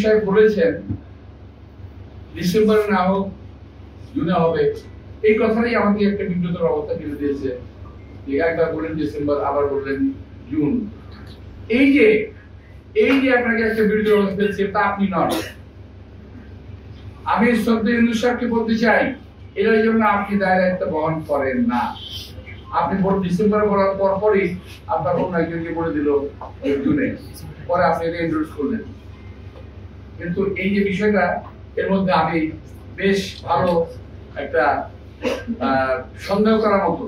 সাহেব বলেছেন ডিসেম্বরে না হোক জুনে হবে, এই কথাটাই আমাকে একটা বিব্রতর অবস্থা ফেলে দিয়েছে। একবার বললেন ডিসেম্বর, আবার বললেন জুন। এই যে আপনাকে একটা বিব্রতর অবস্থা ফেলছে, তা আপনি নন। আমি শ্রদ্ধেয় ইউনূস সাহেবকে বলতে চাই, এর জন্য আপনি দায়-দায়িত্ব বহন করেন না। আপনি ডিসেম্বরে বলার পরই আপনার অন্য একজনকে বলে দিল জুনে, পরে আপনি এটা ইন্ট্রোডিউস করলেন। কিন্তু এই যে বিষয়টা, এর মধ্যে আমি বেশ ভালো একটা সন্দেহ করার মতো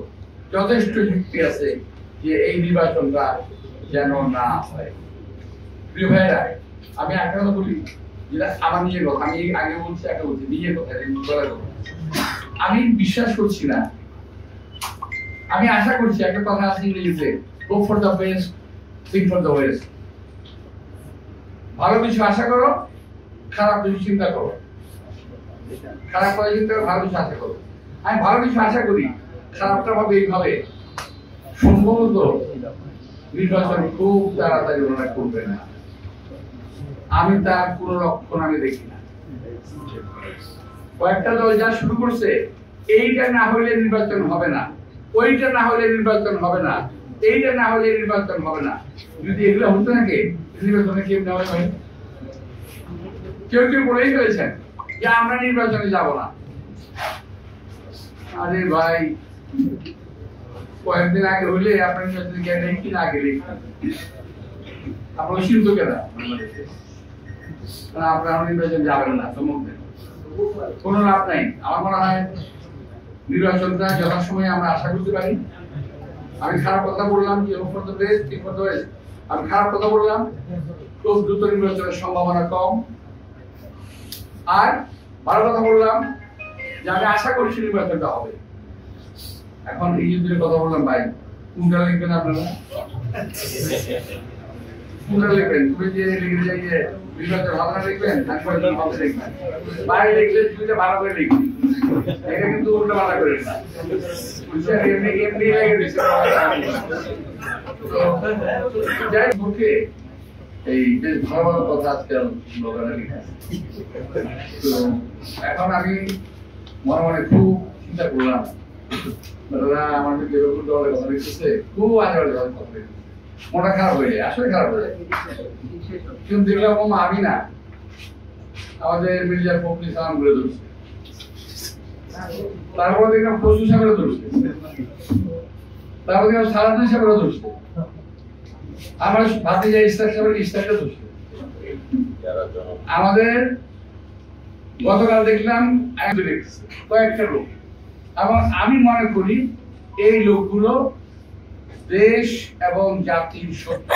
যথেষ্ট যুক্তি আছে যে এই নির্বাচনটা যেন না হয়। প্রিয় ভাইরা, আমি একটা কথা বলি, যেটা আমার নিজের কথা, আমি আগে বলছি নিজের কথা, আমি বিশ্বাস করছি না। আমি আশা করছি, একটা কথা আছে ইংরেজিতে, go for the best, think for the West. ভালো কিছু আশা করো, খারাপ কিছু চিন্তা করো। খারাপ করে চিন্তা করো, ভালো কিছু আশা করো। আমি ভালো কিছু আশা করি, খারাপটা ভাবে এইভাবে সম্ভবত নির্বাচন খুব তাড়াতাড়ি ওনারা করবে না। আমি তার কোন লক্ষণ আমি দেখি না। কয়েকটা দল যা শুরু করছে, এইটা না হলে নির্বাচন হবে না, ওইটা না হলে নির্বাচন হবে না, এইটা না হলে নির্বাচন হবে না। যদি এগুলো হতো নাকি নির্বাচনে কেউ নেওয়া হয়? কেউ বলেই ফেলেছেন যে আমরা নির্বাচনে যাব না। আরে ভাই, কয়েকদিন আগে হইলে আপনার নির্বাচনে গেলেন কি না গেলেন, আপনার সীমিত কেনা আপনার নির্বাচন যাবেন না, কোন লাভ নাই। আমার মনে হয় নির্বাচনটা যথাসময়ে আমরা আশা করতে পারি। আমি খারাপ কথা বললাম যে আমি খারাপ কথা বললাম, খুব দ্রুত নির্বাচনের সম্ভাবনা কম। আর ভালো কথা বললাম যে আমি আশা করছি নির্বাচনটা হবে। এখন এই যে কথা বললাম, ভাই কোনটা লিখবেন আপনারা? কোনটা লিখবেন? তুমি যে লিখে যাই যে নির্বাচন হবে না লিখবেন, নির্বাচন হবে লিখবেন। বাইরে লিখলে দুইটা ভালো করে লিখবেন, এটা কিন্তু উল্টা পাল্টা করে না। এমনি লেগে দিচ্ছে। যাই মুখে এই বেশ ভালো ভালো কথা আজকে লোকেরা লিখেছে। তো এখন আমি মনে মনে খুব চিন্তা করলাম, আমাদের যেরকম দলের কথা লিখতেছে, খুব আজে কথা লিখতেছে, মনটা খারাপ হয়ে যায়, আসলে খারাপ হয়ে যায়। কিন্তু দেখলাম আমি না, আমাদের মির্জা ফখরুল ইসলাম বলে ধরছে, তারপরে দেখলাম ফজলুল সাহেবেরও ধরছে, তারপর দেখলাম সারাদিন সাহেবেরও ধরছে, আমার ভাতিজা ইসলাক সাহেবের ইসলাকটা ধরছে। আমাদের গতকাল দেখলাম কয়েকটা লোক, এবং আমি মনে করি এই লোকগুলো দেশ এবং জাতির শত্রু।